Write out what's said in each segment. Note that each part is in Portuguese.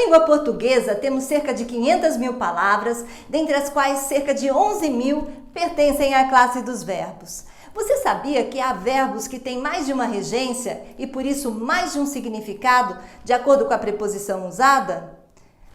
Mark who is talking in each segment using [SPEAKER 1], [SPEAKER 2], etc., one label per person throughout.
[SPEAKER 1] língua portuguesa, temos cerca de 500 mil palavras, dentre as quais cerca de 11 mil pertencem à classe dos verbos. Você sabia que há verbos que têm mais de uma regência e, por isso, mais de um significado, de acordo com a preposição usada?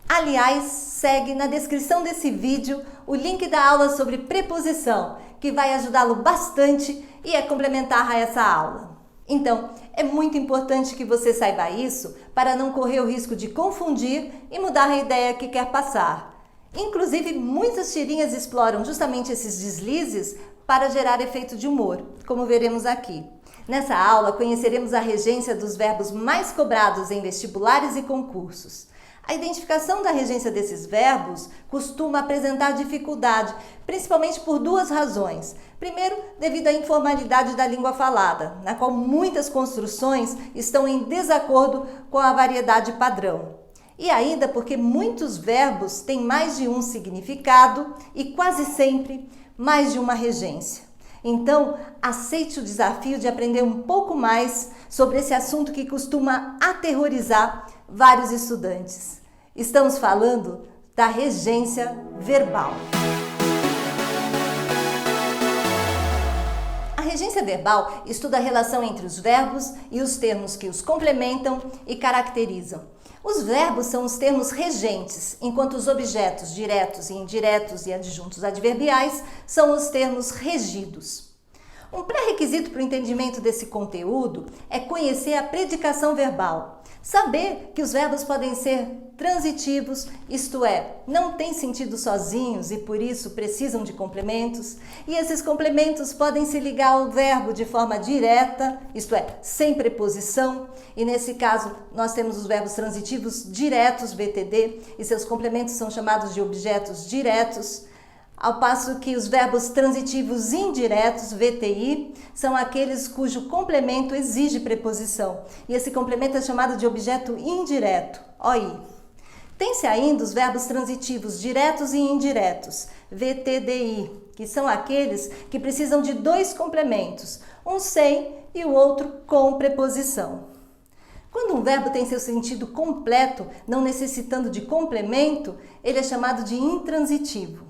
[SPEAKER 1] Aliás, segue na descrição desse vídeo o link da aula sobre preposição, que vai ajudá-lo bastante e é complementar a essa aula. Então, é muito importante que você saiba isso para não correr o risco de confundir e mudar a ideia que quer passar. Inclusive, muitas tirinhas exploram justamente esses deslizes para gerar efeito de humor, como veremos aqui. Nessa aula, conheceremos a regência dos verbos mais cobrados em vestibulares e concursos. A identificação da regência desses verbos costuma apresentar dificuldade, principalmente por duas razões. Primeiro, devido à informalidade da língua falada, na qual muitas construções estão em desacordo com a variedade padrão. E ainda porque muitos verbos têm mais de um significado e quase sempre mais de uma regência. Então, aceite o desafio de aprender um pouco mais sobre esse assunto que costuma aterrorizar vários estudantes. Estamos falando da regência verbal. A regência verbal estuda a relação entre os verbos e os termos que os complementam e caracterizam. Os verbos são os termos regentes, enquanto os objetos diretos e indiretos e adjuntos adverbiais são os termos regidos. Um pré-requisito para o entendimento desse conteúdo é conhecer a predicação verbal. Saber que os verbos podem ser transitivos, isto é, não têm sentido sozinhos e por isso precisam de complementos, e esses complementos podem se ligar ao verbo de forma direta, isto é, sem preposição, e nesse caso nós temos os verbos transitivos diretos, VTD, e seus complementos são chamados de objetos diretos, ao passo que os verbos transitivos indiretos, VTI, são aqueles cujo complemento exige preposição, e esse complemento é chamado de objeto indireto, OI. Tem-se ainda os verbos transitivos diretos e indiretos, VTDI, que são aqueles que precisam de dois complementos, um sem e o outro com preposição. Quando um verbo tem seu sentido completo, não necessitando de complemento, ele é chamado de intransitivo.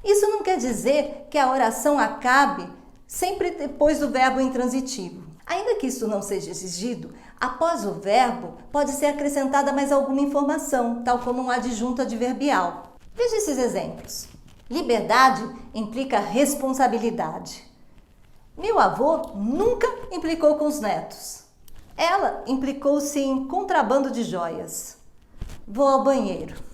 [SPEAKER 1] Isso não quer dizer que a oração acabe sempre depois do verbo intransitivo. Ainda que isso não seja exigido, após o verbo pode ser acrescentada mais alguma informação, tal como um adjunto adverbial. Veja esses exemplos. Liberdade implica responsabilidade. Meu avô nunca implicou com os netos. Ela implicou-se em contrabando de joias. Vou ao banheiro.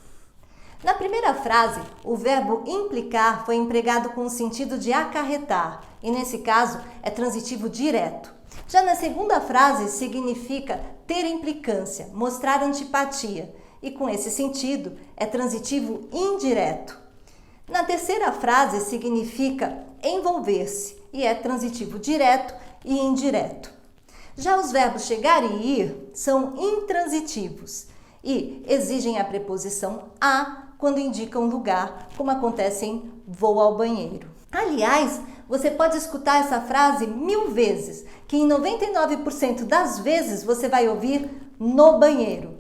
[SPEAKER 1] Na primeira frase, o verbo implicar foi empregado com o sentido de acarretar, e nesse caso é transitivo direto. Já na segunda frase, significa ter implicância, mostrar antipatia, e com esse sentido é transitivo indireto. Na terceira frase, significa envolver-se, e é transitivo direto e indireto. Já os verbos chegar e ir são intransitivos e exigem a preposição a quando indicam lugar, como acontece em vou ao banheiro. Aliás, você pode escutar essa frase 1000 vezes, que em 99% das vezes você vai ouvir no banheiro,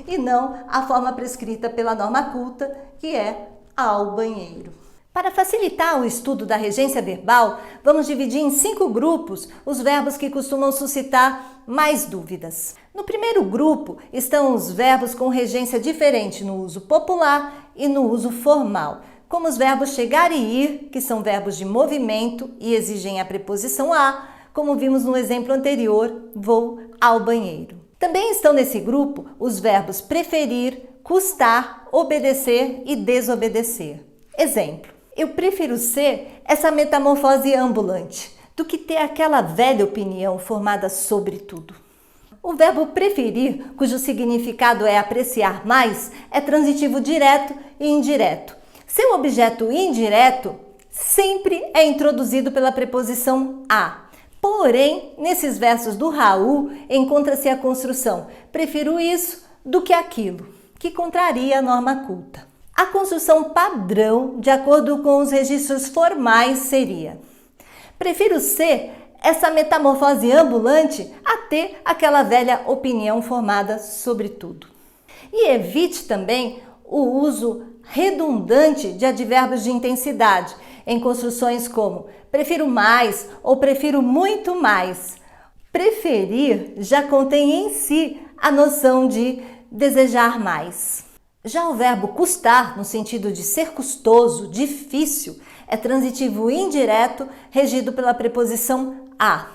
[SPEAKER 1] e não a forma prescrita pela norma culta, que é ao banheiro. Para facilitar o estudo da regência verbal, vamos dividir em 5 grupos os verbos que costumam suscitar mais dúvidas. No primeiro grupo estão os verbos com regência diferente no uso popular e no uso formal, como os verbos chegar e ir, que são verbos de movimento e exigem a preposição a, como vimos no exemplo anterior, vou ao banheiro. Também estão nesse grupo os verbos preferir, custar, obedecer e desobedecer. Exemplo: eu prefiro ser essa metamorfose ambulante do que ter aquela velha opinião formada sobre tudo. O verbo preferir, cujo significado é apreciar mais, é transitivo direto e indireto. Seu objeto indireto sempre é introduzido pela preposição a. Porém, nesses versos do Raul, encontra-se a construção prefiro isso do que aquilo, que contraria a norma culta. A construção padrão, de acordo com os registros formais, seria: prefiro ser essa metamorfose ambulante a ter aquela velha opinião formada sobre tudo. E evite também o uso redundante de advérbios de intensidade em construções como prefiro mais ou prefiro muito mais. Preferir já contém em si a noção de desejar mais. Já o verbo custar, no sentido de ser custoso, difícil, é transitivo indireto regido pela preposição a.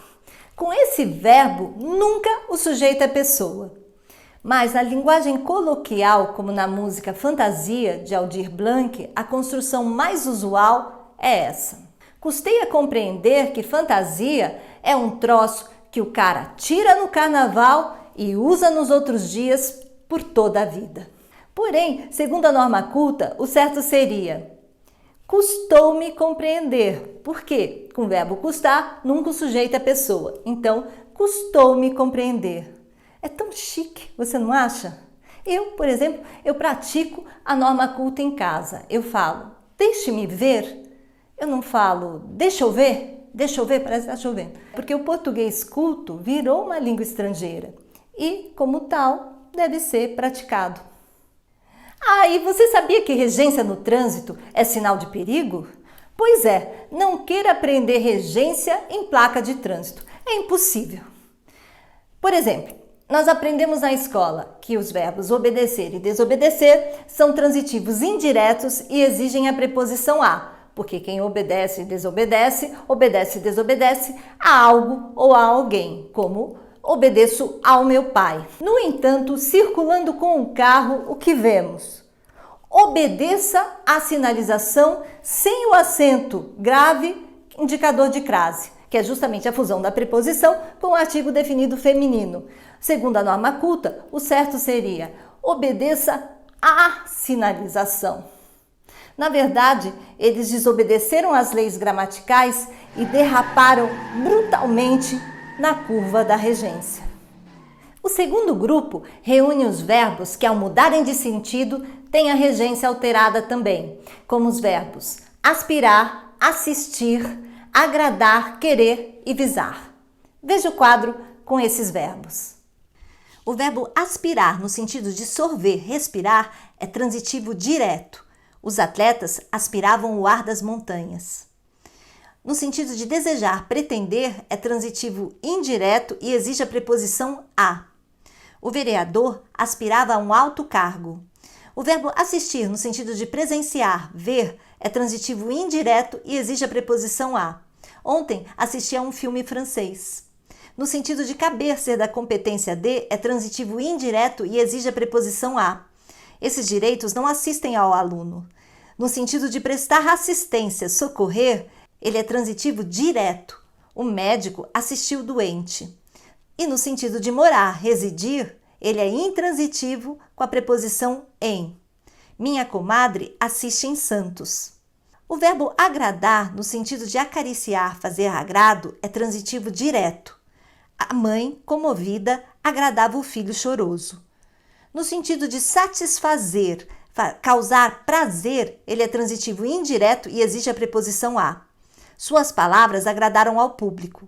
[SPEAKER 1] Com esse verbo, nunca o sujeito é pessoa. Mas na linguagem coloquial, como na música Fantasia, de Aldir Blanc, a construção mais usual é essa. Custei a compreender que fantasia é um troço que o cara tira no carnaval e usa nos outros dias por toda a vida. Porém, segundo a norma culta, o certo seria custou-me compreender. Por quê? Com o verbo custar, nunca o sujeito é pessoa. Então, custou-me compreender. É tão chique, você não acha? Eu, por exemplo, eu pratico a norma culta em casa. Eu falo, deixe-me ver. Eu não falo, deixa eu ver, parece que está chovendo. Porque o português culto virou uma língua estrangeira e, como tal, deve ser praticado. Ah, e você sabia que regência no trânsito é sinal de perigo? Pois é, não queira aprender regência em placa de trânsito. É impossível. Por exemplo, nós aprendemos na escola que os verbos obedecer e desobedecer são transitivos indiretos e exigem a preposição a, porque quem obedece e desobedece, obedece e desobedece a algo ou a alguém, como obedeço ao meu pai. No entanto, circulando com o carro, o que vemos? Obedeça à sinalização sem o acento grave indicador de crase, que é justamente a fusão da preposição com o artigo definido feminino. Segundo a norma culta, o certo seria obedeça à sinalização. Na verdade, eles desobedeceram às leis gramaticais e derraparam brutalmente na curva da regência. O segundo grupo reúne os verbos que, ao mudarem de sentido, têm a regência alterada também, como os verbos aspirar, assistir, agradar, querer e visar. Veja o quadro com esses verbos. O verbo aspirar, no sentido de sorver, respirar, é transitivo direto. Os atletas aspiravam o ar das montanhas. No sentido de desejar, pretender, é transitivo indireto e exige a preposição a. O vereador aspirava a um alto cargo. O verbo assistir, no sentido de presenciar, ver, é transitivo indireto e exige a preposição a. Ontem assisti a um filme francês. No sentido de caber ser da competência de, é transitivo indireto e exige a preposição a. Esses direitos não assistem ao aluno. No sentido de prestar assistência, socorrer, ele é transitivo direto. O médico assistiu o doente. E no sentido de morar, residir, ele é intransitivo com a preposição em. Minha comadre assiste em Santos. O verbo agradar, no sentido de acariciar, fazer agrado, é transitivo direto. A mãe, comovida, agradava o filho choroso. No sentido de satisfazer, causar prazer, ele é transitivo indireto e exige a preposição a. Suas palavras agradaram ao público.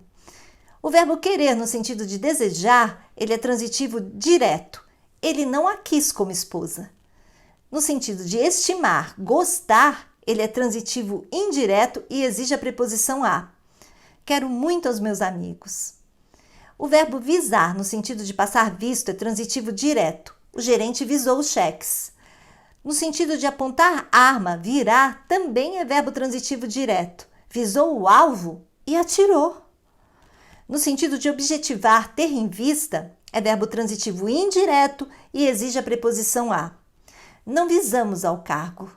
[SPEAKER 1] O verbo querer, no sentido de desejar, ele é transitivo direto. Ele não a quis como esposa. No sentido de estimar, gostar, ele é transitivo indireto e exige a preposição a. Quero muito aos meus amigos. O verbo visar, no sentido de passar visto, é transitivo direto. O gerente visou os cheques. No sentido de apontar arma, virar, também é verbo transitivo direto. Visou o alvo e atirou. No sentido de objetivar, ter em vista, é verbo transitivo indireto e exige a preposição a. Não visamos ao cargo.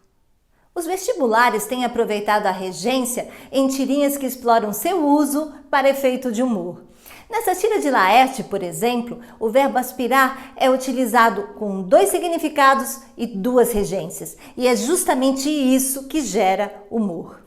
[SPEAKER 1] Os vestibulares têm aproveitado a regência em tirinhas que exploram seu uso para efeito de humor. Nessa tira de Laerte, por exemplo, o verbo aspirar é utilizado com 2 significados e 2 regências, e é justamente isso que gera humor.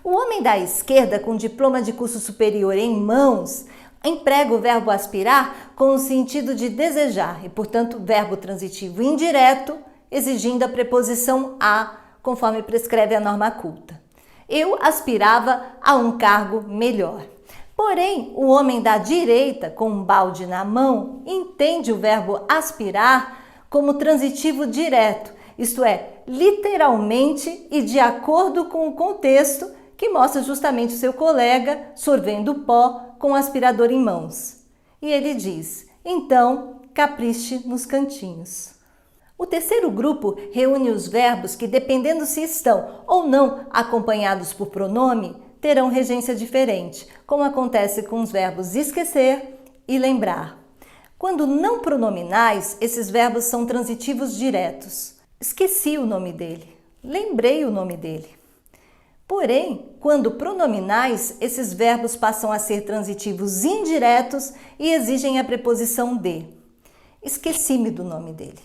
[SPEAKER 1] O homem da esquerda, com diploma de curso superior em mãos, emprega o verbo aspirar com o sentido de desejar e, portanto, verbo transitivo indireto, exigindo a preposição a, conforme prescreve a norma culta. Eu aspirava a um cargo melhor. Porém, o homem da direita, com um balde na mão, entende o verbo aspirar como transitivo direto, isto é, literalmente e de acordo com o contexto que mostra justamente o seu colega sorvendo pó com o aspirador em mãos. E ele diz: então, capriche nos cantinhos. O terceiro grupo reúne os verbos que, dependendo se estão ou não acompanhados por pronome, terão regência diferente, como acontece com os verbos esquecer e lembrar. Quando não pronominais, esses verbos são transitivos diretos. Esqueci o nome dele, lembrei o nome dele. Porém, quando pronominais, esses verbos passam a ser transitivos indiretos e exigem a preposição de. Esqueci-me do nome dele.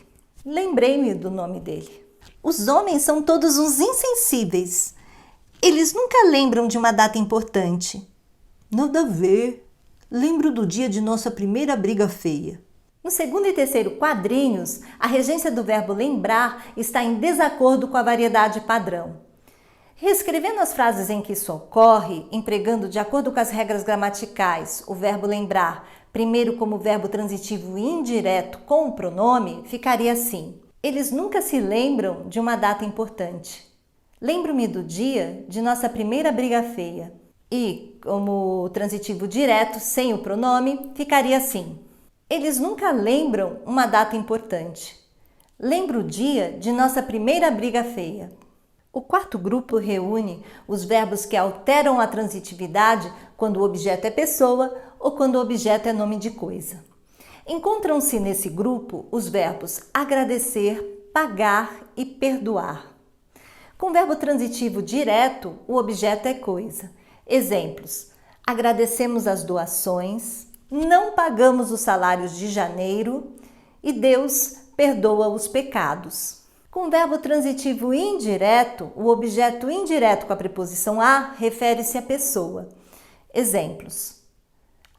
[SPEAKER 1] Lembrei-me do nome dele. Os homens são todos uns insensíveis. Eles nunca lembram de uma data importante. Nada a ver. Lembro do dia de nossa primeira briga feia. No segundo e terceiro quadrinhos, a regência do verbo lembrar está em desacordo com a variedade padrão. Reescrevendo as frases em que isso ocorre, empregando de acordo com as regras gramaticais o verbo lembrar, primeiro como verbo transitivo indireto com o pronome, ficaria assim: eles nunca se lembram de uma data importante. Lembro-me do dia de nossa primeira briga feia. E, como transitivo direto, sem o pronome, ficaria assim: eles nunca lembram uma data importante. Lembro o dia de nossa primeira briga feia. O quarto grupo reúne os verbos que alteram a transitividade quando o objeto é pessoa ou quando o objeto é nome de coisa. Encontram-se nesse grupo os verbos agradecer, pagar e perdoar. Com o verbo transitivo direto, o objeto é coisa. Exemplos: agradecemos as doações, não pagamos os salários de janeiro e Deus perdoa os pecados. Com o verbo transitivo indireto, o objeto indireto com a preposição a refere-se à pessoa. Exemplos: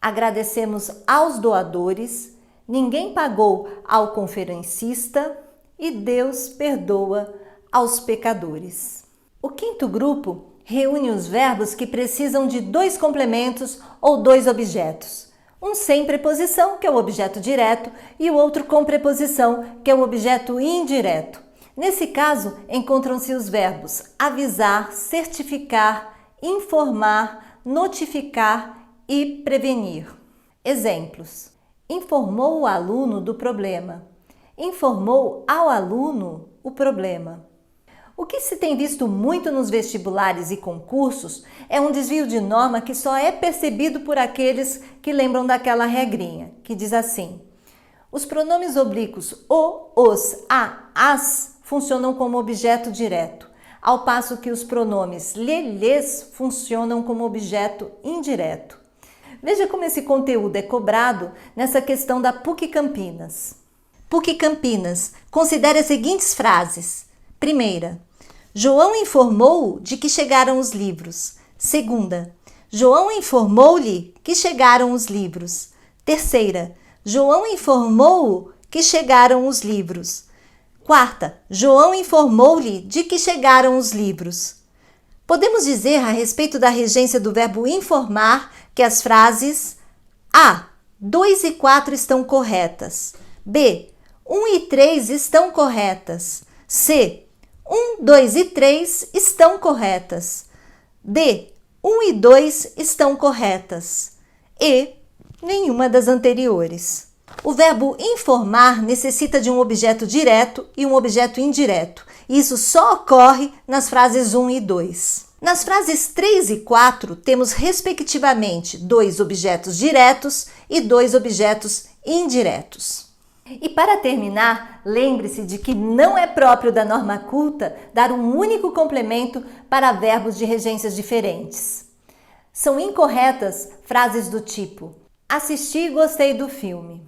[SPEAKER 1] agradecemos aos doadores, ninguém pagou ao conferencista e Deus perdoa aos pecadores. O quinto grupo reúne os verbos que precisam de dois complementos ou dois objetos. Um sem preposição, que é o objeto direto, e o outro com preposição, que é o objeto indireto. Nesse caso, encontram-se os verbos avisar, certificar, informar, notificar e prevenir. Exemplos: informou o aluno do problema. Informou ao aluno o problema. O que se tem visto muito nos vestibulares e concursos é um desvio de norma que só é percebido por aqueles que lembram daquela regrinha, que diz assim: os pronomes oblíquos o, os, a, as funcionam como objeto direto, ao passo que os pronomes lhe, lhes funcionam como objeto indireto. Veja como esse conteúdo é cobrado nessa questão da PUC Campinas. PUC Campinas considere as seguintes frases. Primeira: João informou de que chegaram os livros. Segunda: João informou-lhe que chegaram os livros. Terceira: João informou que chegaram os livros. Quarta: João informou-lhe de que chegaram os livros. Podemos dizer a respeito da regência do verbo informar que as frases A. 2 e 4 estão corretas. B. 1 e 3 estão corretas. C. 1, 2 e 3 estão corretas. D. 1 e 2 estão corretas. E. Nenhuma das anteriores. O verbo informar necessita de um objeto direto e um objeto indireto. E isso só ocorre nas frases 1 e 2. Nas frases 3 e 4, temos respectivamente 2 objetos diretos e 2 objetos indiretos. E para terminar, lembre-se de que não é próprio da norma culta dar um único complemento para verbos de regências diferentes. São incorretas frases do tipo: assisti e gostei do filme.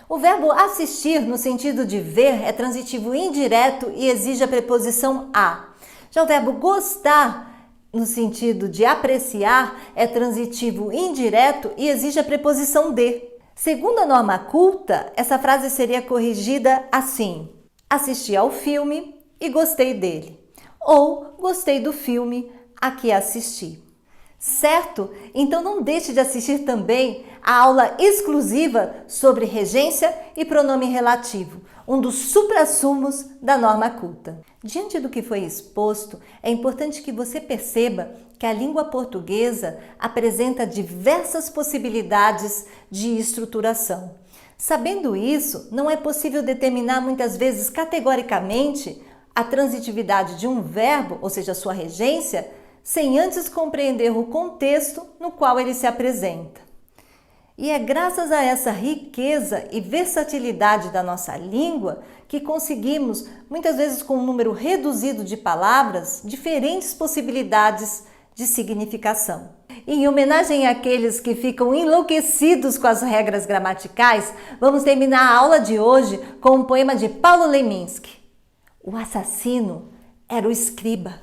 [SPEAKER 1] O verbo assistir, no sentido de ver, é transitivo indireto e exige a preposição a. Já o verbo gostar, no sentido de apreciar, é transitivo indireto e exige a preposição de. Segundo a norma culta, essa frase seria corrigida assim: assisti ao filme e gostei dele. Ou gostei do filme a que assisti. Certo? Então não deixe de assistir também a aula exclusiva sobre regência e pronome relativo, um dos suprassumos da norma culta. Diante do que foi exposto, é importante que você perceba que a língua portuguesa apresenta diversas possibilidades de estruturação. Sabendo isso, não é possível determinar muitas vezes categoricamente a transitividade de um verbo, ou seja, sua regência, sem antes compreender o contexto no qual ele se apresenta. E é graças a essa riqueza e versatilidade da nossa língua que conseguimos, muitas vezes com um número reduzido de palavras, diferentes possibilidades de significação. E em homenagem àqueles que ficam enlouquecidos com as regras gramaticais, vamos terminar a aula de hoje com um poema de Paulo Leminski. O assassino era o escriba.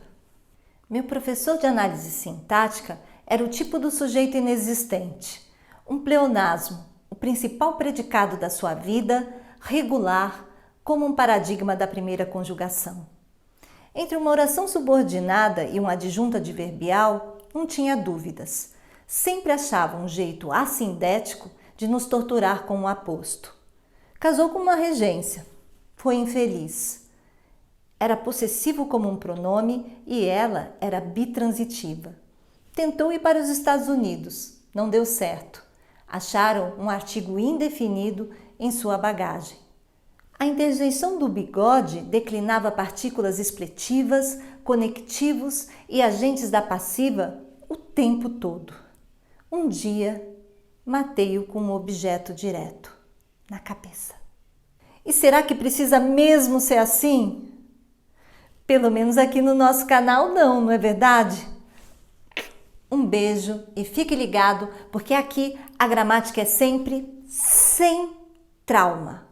[SPEAKER 1] Meu professor de análise sintática era o tipo do sujeito inexistente. Um pleonasmo, o principal predicado da sua vida, regular, como um paradigma da primeira conjugação. Entre uma oração subordinada e uma adjunta adverbial, não tinha dúvidas. Sempre achava um jeito assindético de nos torturar com o aposto. Casou com uma regência. Foi infeliz. Era possessivo como um pronome e ela era bitransitiva. Tentou ir para os Estados Unidos. Não deu certo. Acharam um artigo indefinido em sua bagagem. A interjeição do bigode declinava partículas expletivas, conectivos e agentes da passiva o tempo todo. Um dia, matei-o com um objeto direto, na cabeça. E será que precisa mesmo ser assim? Pelo menos aqui no nosso canal não é verdade? Um beijo e fique ligado, porque aqui a gramática é sempre sem trauma.